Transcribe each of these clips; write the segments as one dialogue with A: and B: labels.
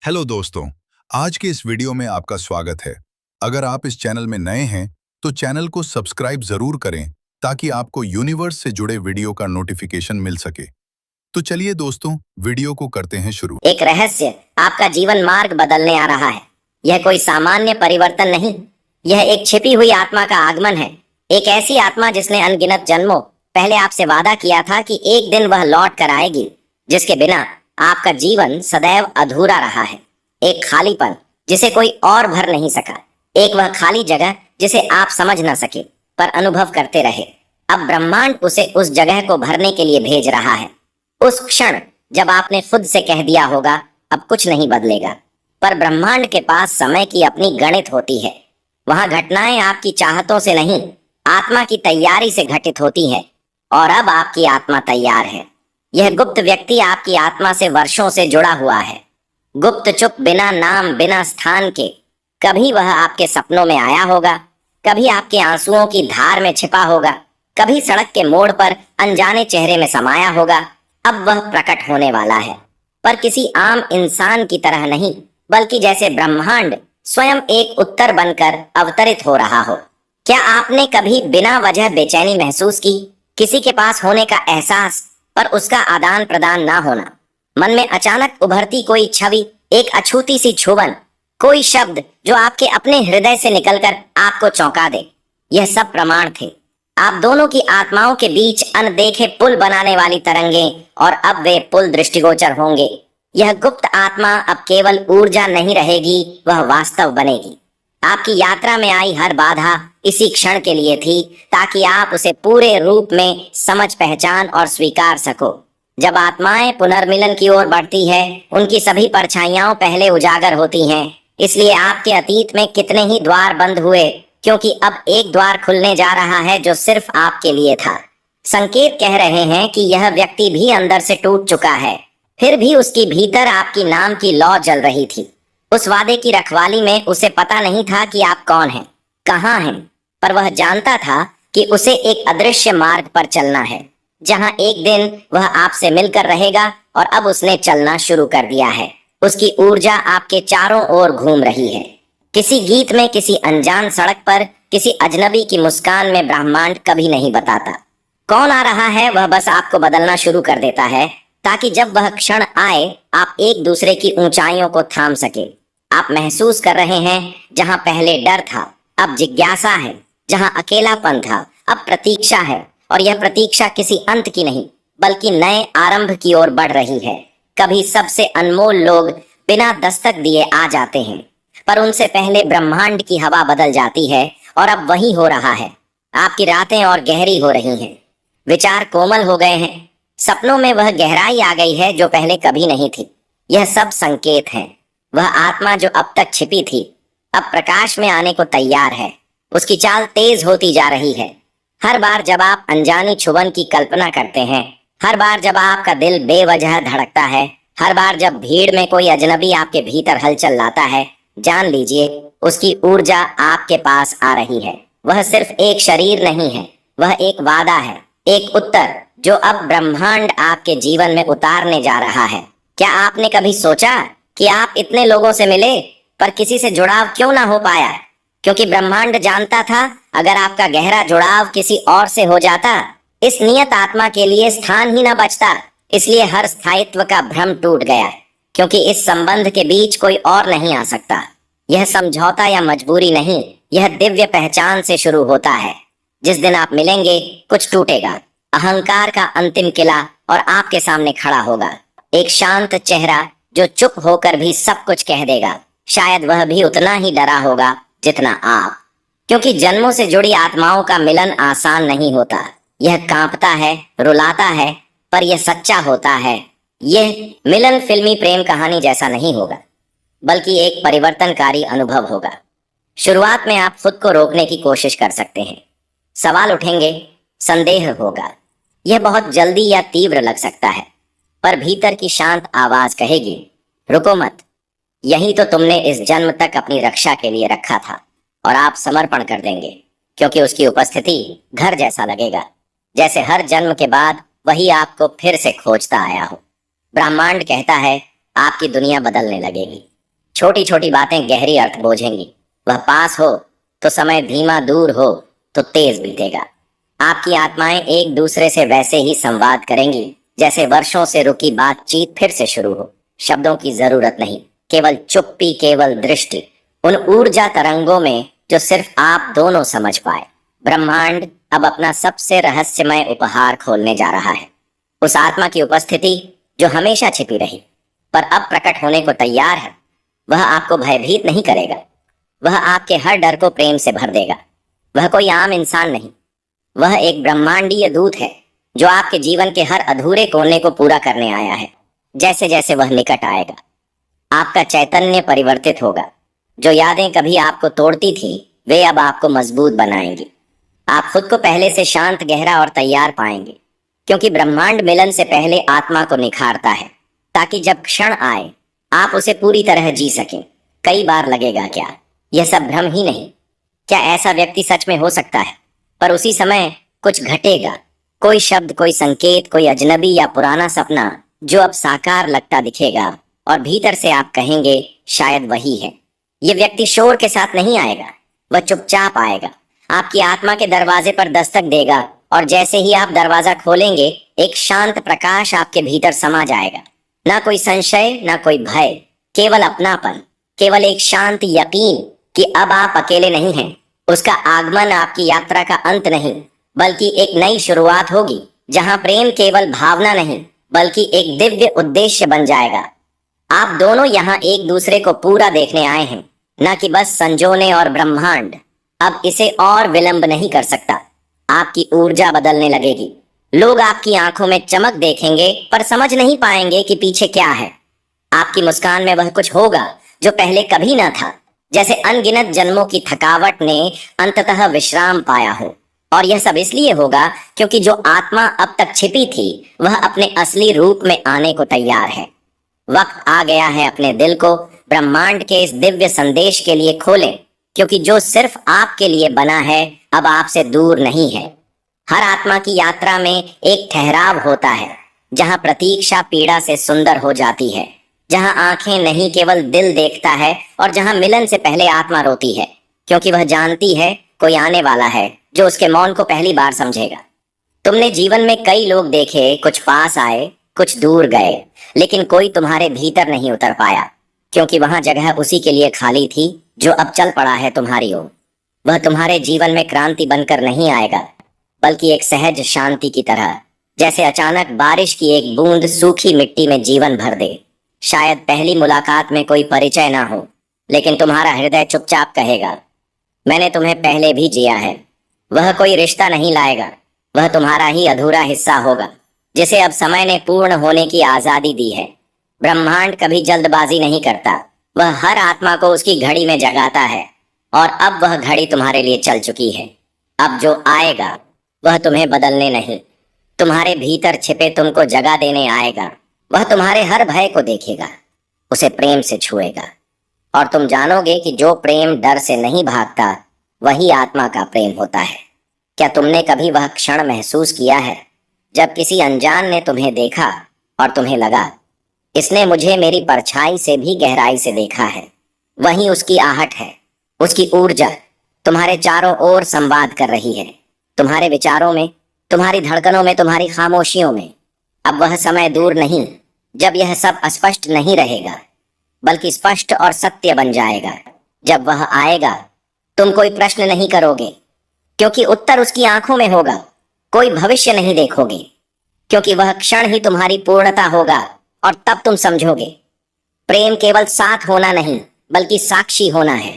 A: Hello दोस्तों, आज के इस वीडियो में आपका स्वागत है। अगर आप इस चैनल में नए हैं तो चैनल को सब्सक्राइब जरूर करें ताकि आपको यूनिवर्स से जुड़े वीडियो का नोटिफिकेशन मिल सके। तो चलिए दोस्तों, वीडियो को करते हैं शुरू।
B: एक रहस्य आपका जीवन मार्ग बदलने आ रहा है। यह कोई सामान्य परिवर्तन नहीं, यह एक छिपी हुई आत्मा का आगमन है। एक ऐसी आत्मा जिसने अनगिनत जन्मों पहले आपसे वादा किया था कि एक दिन वह लौट कर आएगी, जिसके बिना आपका जीवन सदैव अधूरा रहा है। एक खालीपन जिसे कोई और भर नहीं सका, एक वह खाली जगह जिसे आप समझ न सके पर अनुभव करते रहे। अब ब्रह्मांड उसे उस जगह को भरने के लिए भेज रहा है। उस क्षण जब आपने खुद से कह दिया होगा अब कुछ नहीं बदलेगा, पर ब्रह्मांड के पास समय की अपनी गणित होती है। वहां घटनाएं आपकी चाहतों से नहीं, आत्मा की तैयारी से घटित होती है। और अब आपकी आत्मा तैयार है। यह गुप्त व्यक्ति आपकी आत्मा से वर्षों से जुड़ा हुआ है। गुप्त चुप, बिना नाम बिना स्थान के। कभी वह आपके सपनों में आया होगा, कभी आपके आंसुओं की धार में छिपा होगा, कभी सड़क के मोड़ पर अनजाने चेहरे में समाया होगा। अब वह प्रकट होने वाला है, पर किसी आम इंसान की तरह नहीं, बल्कि जैसे ब्रह्मांड स्वयं एक उत्तर बनकर अवतरित हो रहा हो। क्या आपने कभी बिना वजह बेचैनी महसूस की, किसी के पास होने का एहसास पर उसका आदान प्रदान ना होना? मन में अचानक उभरती कोई छवि, एक अछूती सी छुबन, कोई शब्द जो आपके अपने हृदय से निकलकर आपको चौंका दे। यह सब प्रमाण थे। आप दोनों की आत्माओं के बीच अनदेखे पुल बनाने वाली तरंगें, और अब वे पुल दृष्टिगोचर होंगे। यह गुप्त आत्मा अब केवल ऊर्जा नहीं रहेगी, वह वास्तव बनेगी। आपकी यात्रा में आई हर बाधा इसी क्षण के लिए थी, ताकि आप उसे पूरे रूप में समझ, पहचान और स्वीकार सको। जब आत्माएं पुनर्मिलन की ओर बढ़ती है, उनकी सभी परछाइयां पहले उजागर होती हैं। इसलिए आपके अतीत में कितने ही द्वार बंद हुए, क्योंकि अब एक द्वार खुलने जा रहा है जो सिर्फ आपके लिए था। संकेत कह रहे हैं कि यह व्यक्ति भी अंदर से टूट चुका है, फिर भी उसकी भीतर आपकी नाम की लौ जल रही थी। उस वादे की रखवाली में उसे पता नहीं था कि आप कौन हैं, कहाँ हैं, पर वह जानता था कि उसे एक अदृश्य मार्ग पर चलना है, जहां एक दिन वह आपसे मिलकर रहेगा। और अब उसने चलना शुरू कर दिया है। उसकी ऊर्जा आपके चारों ओर घूम रही है। किसी गीत में, किसी अनजान सड़क पर, किसी अजनबी की मुस्कान में ब्रह्मांड कभी नहीं बताता कौन आ रहा है। वह बस आपको बदलना शुरू कर देता है, ताकि जब वह क्षण आए आप एक दूसरे की ऊंचाइयों को थाम सके। आप महसूस कर रहे हैं, जहां पहले डर था अब जिज्ञासा है, जहां अकेलापन था अब प्रतीक्षा है। और यह प्रतीक्षा किसी अंत की नहीं, बल्कि नए आरंभ की ओर बढ़ रही है। कभी सबसे अनमोल लोग बिना दस्तक दिए आ जाते हैं, पर उनसे पहले ब्रह्मांड की हवा बदल जाती है। और अब वही हो रहा है। आपकी रातें और गहरी हो रही हैं, विचार कोमल हो गए हैं, सपनों में वह गहराई आ गई है जो पहले कभी नहीं थी। यह सब संकेत हैं। वह आत्मा जो अब तक छिपी थी, अब प्रकाश में आने को तैयार है। उसकी चाल तेज होती जा रही है। हर बार जब आप अनजानी छुबन की कल्पना करते हैं, हर बार जब आपका दिल बेवजह धड़कता है, हर बार जब भीड़ में कोई अजनबी आपके भीतर हलचल लाता है, जान लीजिए उसकी ऊर्जा आपके पास आ रही है। वह सिर्फ एक शरीर नहीं है, वह एक वादा है, एक उत्तर जो अब ब्रह्मांड आपके जीवन में उतारने जा रहा है। क्या आपने कभी सोचा कि आप इतने लोगों से मिले, पर किसी से जुड़ाव क्यों ना हो पाया? क्योंकि ब्रह्मांड जानता था, अगर आपका गहरा जुड़ाव किसी और से हो जाता, इस नियत आत्मा के लिए स्थान ही ना बचता। इसलिए हर स्थायित्व का भ्रम टूट गया, क्योंकि इस संबंध के बीच कोई और नहीं आ सकता। यह समझौता या मजबूरी नहीं, यह दिव्य पहचान से शुरू होता है। जिस दिन आप मिलेंगे, कुछ टूटेगा। अहंकार का अंतिम किला और आपके सामने खड़ा होगा एक शांत चेहरा जो चुप होकर भी सब कुछ कह देगा। शायद वह भी उतना ही डरा होगा जितना आप, क्योंकि जन्मों से जुड़ी आत्माओं का मिलन आसान नहीं होता। यह कांपता है, रुलाता है, पर यह सच्चा होता है। यह मिलन फिल्मी प्रेम कहानी जैसा नहीं होगा, बल्कि एक परिवर्तनकारी अनुभव होगा। शुरुआत में आप खुद को रोकने की कोशिश कर सकते हैं। सवाल उठेंगे, संदेह होगा, यह बहुत जल्दी या तीव्र लग सकता है, पर भीतर की शांत आवाज कहेगी, रुको मत, यही तो तुमने इस जन्म तक अपनी रक्षा के लिए रखा था। और आप समर्पण कर देंगे, क्योंकि उसकी उपस्थिति घर जैसा लगेगा, जैसे हर जन्म के बाद वही आपको फिर से खोजता आया हो। ब्रह्मांड कहता है आपकी दुनिया बदलने लगेगी। छोटी छोटी बातें गहरी अर्थ बोझेंगी। वह पास हो तो समय धीमा, दूर हो तो तेज बीतेगा। आपकी आत्माएं एक दूसरे से वैसे ही संवाद करेंगी जैसे वर्षों से रुकी बातचीत फिर से शुरू हो। शब्दों की जरूरत नहीं, केवल चुप्पी, केवल दृष्टि, उन ऊर्जा तरंगों में जो सिर्फ आप दोनों समझ पाए। ब्रह्मांड अब अपना सबसे रहस्यमय उपहार खोलने जा रहा है। उस आत्मा की उपस्थिति जो हमेशा छिपी रही पर अब प्रकट होने को तैयार है। वह आपको भयभीत नहीं करेगा, वह आपके हर डर को प्रेम से भर देगा। वह कोई आम इंसान नहीं, वह एक ब्रह्मांडीय दूत है जो आपके जीवन के हर अधूरे कोने को पूरा करने आया है। जैसे जैसे वह निकट आएगा, आपका चैतन्य परिवर्तित होगा। जो यादें कभी आपको तोड़ती थी वे अब आपको मजबूत बनाएंगी। आप खुद को पहले से शांत, गहरा और तैयार पाएंगे, क्योंकि ब्रह्मांड मिलन से पहले आत्मा को निखारता है ताकि जब क्षण आए आप उसे पूरी तरह जी सकें। कई बार लगेगा क्या यह सब भ्रम ही नहीं, क्या ऐसा व्यक्ति सच में हो सकता है? पर उसी समय कुछ घटेगा, कोई शब्द, कोई संकेत, कोई अजनबी या पुराना सपना जो अब साकार लगता दिखेगा और भीतर से आप कहेंगे शायद वही है। यह व्यक्ति शोर के साथ नहीं आएगा, वह चुपचाप आएगा, आपकी आत्मा के दरवाजे पर दस्तक देगा और जैसे ही आप दरवाजा खोलेंगे एक शांत प्रकाश आपके भीतर समा जाएगा। ना कोई संशय, ना कोई भय, केवल अपनापन, केवल एक शांत यकीन कि अब आप अकेले नहीं हैं। उसका आगमन आपकी यात्रा का अंत नहीं बल्कि एक नई शुरुआत होगी, जहां प्रेम केवल भावना नहीं बल्कि एक दिव्य उद्देश्य बन जाएगा। आप दोनों यहाँ एक दूसरे को पूरा देखने आए हैं, न कि बस संजोने। और ब्रह्मांड अब इसे और विलंब नहीं कर सकता। आपकी ऊर्जा बदलने लगेगी। लोग आपकी आंखों में चमक देखेंगे पर समझ नहीं पाएंगे कि पीछे क्या है। आपकी मुस्कान में वह कुछ होगा जो पहले कभी ना था, जैसे अनगिनत जन्मों की थकावट ने अंततः विश्राम पाया हो। और यह सब इसलिए होगा क्योंकि जो आत्मा अब तक छिपी थी वह अपने असली रूप में आने को तैयार है। वक्त आ गया है अपने दिल को ब्रह्मांड के इस दिव्य संदेश के लिए खोलें, क्योंकि जो सिर्फ आपके लिए बना है अब आपसे दूर नहीं है। हर आत्मा की यात्रा में एक ठहराव होता है, जहां प्रतीक्षा पीड़ा से सुंदर हो जाती है, जहां आंखें नहीं केवल दिल देखता है और जहां मिलन से पहले आत्मा रोती है, क्योंकि वह जानती है कोई आने वाला है जो उसके मौन को पहली बार समझेगा। तुमने जीवन में कई लोग देखे, कुछ पास आए, कुछ दूर गए, लेकिन कोई तुम्हारे भीतर नहीं उतर पाया, क्योंकि वहां जगह उसी के लिए खाली थी जो अब चल पड़ा है तुम्हारी ओर। वह तुम्हारे जीवन में क्रांति बनकर नहीं आएगा बल्कि एक सहज शांति की तरह, जैसे अचानक बारिश की एक बूंद सूखी मिट्टी में जीवन भर दे। शायद पहली मुलाकात में कोई परिचय ना हो, लेकिन तुम्हारा हृदय चुपचाप कहेगा मैंने तुम्हें पहले भी जिया है। वह कोई रिश्ता नहीं लाएगा, वह तुम्हारा ही अधूरा हिस्सा होगा जिसे अब समय ने पूर्ण होने की आजादी दी है। ब्रह्मांड कभी जल्दबाजी नहीं करता, वह हर आत्मा को उसकी घड़ी में जगाता है और अब वह घड़ी तुम्हारे लिए चल चुकी है। अब जो आएगा वह तुम्हें बदलने नहीं, तुम्हारे भीतर छिपे तुमको जगा देने आएगा। वह तुम्हारे हर भय को देखेगा, उसे प्रेम से छुएगा और तुम जानोगे कि जो प्रेम डर से नहीं भागता वही आत्मा का प्रेम होता है। क्या तुमने कभी वह क्षण महसूस किया है जब किसी अनजान ने तुम्हें देखा और तुम्हें लगा इसने मुझे मेरी परछाई से भी गहराई से देखा है? वही उसकी आहट है, उसकी ऊर्जा तुम्हारे चारों ओर संवाद कर रही है, तुम्हारे विचारों में, तुम्हारी धड़कनों में, तुम्हारी खामोशियों में। अब वह समय दूर नहीं जब यह सब अस्पष्ट नहीं रहेगा बल्कि स्पष्ट और सत्य बन जाएगा। जब वह आएगा तुम कोई प्रश्न नहीं करोगे क्योंकि उत्तर उसकी आंखों में होगा। कोई भविष्य नहीं देखोगे क्योंकि वह क्षण ही तुम्हारी पूर्णता होगा और तब तुम समझोगे प्रेम केवल साथ होना नहीं बल्कि साक्षी होना है,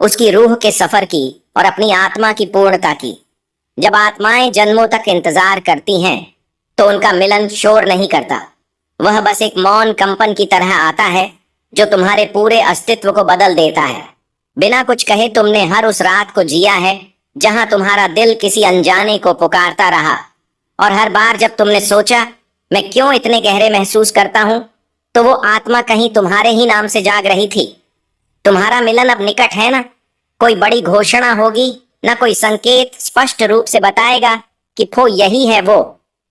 B: उसकी रूह के सफर की और अपनी आत्मा की पूर्णता की। जब आत्माएं जन्मों तक इंतजार करती हैं तो उनका मिलन शोर नहीं करता, वह बस एक मौन कंपन की तरह आता है जो तुम्हारे पूरे अस्तित्व को बदल देता है। बिना कुछ कहे तुमने हर उस रात को जिया है जहां तुम्हारा दिल किसी अनजाने को पुकारता रहा, और हर बार जब तुमने सोचा मैं क्यों इतने गहरे महसूस करता हूं, तो वो आत्मा कहीं तुम्हारे ही नाम से जाग रही थी। तुम्हारा मिलन अब निकट है ना, कोई बड़ी घोषणा होगी, ना कोई संकेत स्पष्ट रूप से बताएगा कि वो यही है वो,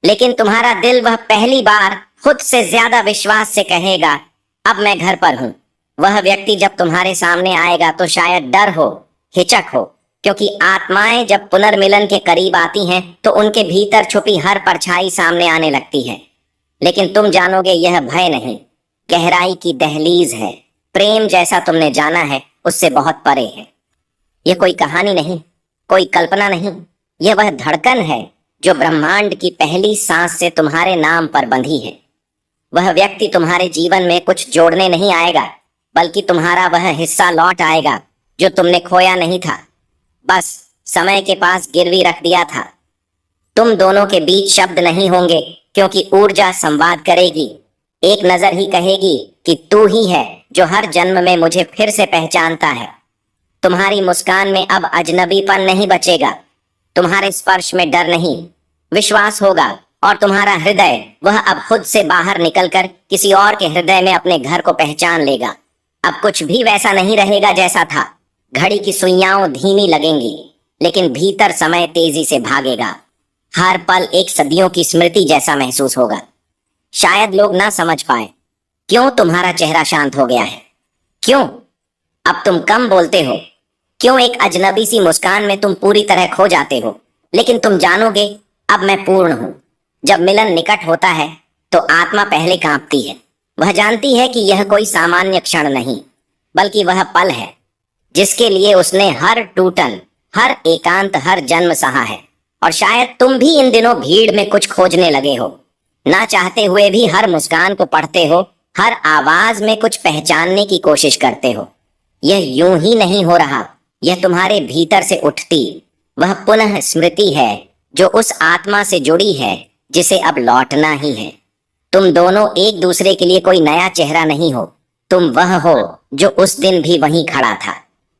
B: लेकिन तुम्हारा दिल वह पहली बार खुद से ज्यादा विश्वास से कहेगा अब मैं घर पर हूं, वह व्यक्ति जब तुम्हारे सामने आएगा तो शायद डर हो, हिचक हो, क्योंकि आत्माएं जब पुनर्मिलन के करीब आती हैं तो उनके भीतर छुपी हर परछाई सामने आने लगती है। लेकिन तुम जानोगे यह भय नहीं, गहराई की दहलीज है। प्रेम जैसा तुमने जाना है उससे बहुत परे है। यह कोई कहानी नहीं, कोई कल्पना नहीं, यह वह धड़कन है जो ब्रह्मांड की पहली सांस से तुम्हारे नाम पर बंधी है। वह व्यक्ति तुम्हारे जीवन में कुछ जोड़ने नहीं आएगा, बल्कि तुम्हारा वह हिस्सा लौट आएगा जो तुमने खोया नहीं था, बस समय के पास गिरवी रख दिया था। तुम दोनों के बीच शब्द नहीं होंगे, क्योंकि ऊर्जा संवाद करेगी। एक नजर ही कहेगी कि तू ही है जो हर जन्म में मुझे फिर से पहचानता है। तुम्हारी मुस्कान में अब अजनबीपन नहीं बचेगा, तुम्हारे स्पर्श में डर नहीं, विश्वास होगा, और तुम्हारा हृदय वह अब खुद से बाहर निकलकर किसी और के हृदय में अपने घर को पहचान लेगा। अब कुछ भी वैसा नहीं रहेगा जैसा था। घड़ी की सुइयां धीमी लगेंगी, लेकिन भीतर समय तेजी से भागेगा। हर पल एक सदियों की स्मृति जैसा महसूस होगा। शायद लोग ना समझ पाए क्यों तुम्हारा चेहरा शांत हो गया है, क्यों अब तुम कम बोलते हो, क्यों एक अजनबी सी मुस्कान में तुम पूरी तरह खो जाते हो। लेकिन तुम जानोगे अब मैं पूर्ण हूं। जब मिलन निकट होता है तो आत्मा पहले कांपती है। वह जानती है कि यह कोई सामान्य क्षण नहीं, बल्कि वह पल है जिसके लिए उसने हर टूटन, हर एकांत, हर जन्म सहा है। और शायद तुम भी इन दिनों भीड़ में कुछ खोजने लगे हो, ना चाहते हुए भी हर मुस्कान को पढ़ते हो, हर आवाज में कुछ पहचानने की कोशिश करते हो। यह यूं ही नहीं हो रहा, यह तुम्हारे भीतर से उठती वह पुनः स्मृति है जो उस आत्मा से जुड़ी है जिसे अब लौटना ही है। तुम दोनों एक दूसरे के लिए कोई नया चेहरा नहीं हो, तुम वह हो जो उस दिन भी वहीं खड़ा था,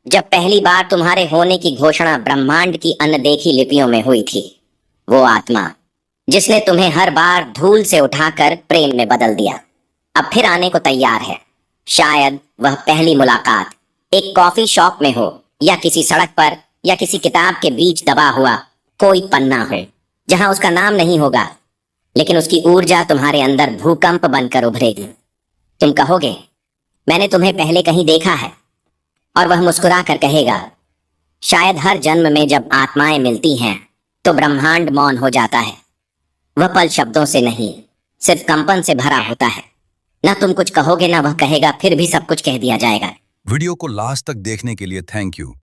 B: जब पहली बार तुम्हारे होने की घोषणा ब्रह्मांड की अनदेखी लिपियों में हुई थी। वो आत्मा जिसने तुम्हें हर बार धूल से उठाकर प्रेम में बदल दिया, अब फिर आने को तैयार है। शायद वह पहली मुलाकात एक कॉफी शॉप में हो, या किसी सड़क पर, या किसी किताब के बीच दबा हुआ कोई पन्ना हो, जहां उसका नाम नहीं होगा, लेकिन उसकी ऊर्जा तुम्हारे अंदर भूकंप बनकर उभरेगी। तुम कहोगे मैंने तुम्हें पहले कहीं देखा है, और वह मुस्कुरा कर कहेगा शायद हर जन्म में जब आत्माएं मिलती हैं तो ब्रह्मांड मौन हो जाता है। वह पल शब्दों से नहीं, सिर्फ कंपन से भरा होता है। ना तुम कुछ कहोगे ना वह कहेगा, फिर भी सब कुछ कह दिया जाएगा।
A: वीडियो को लास्ट तक देखने के लिए थैंक यू।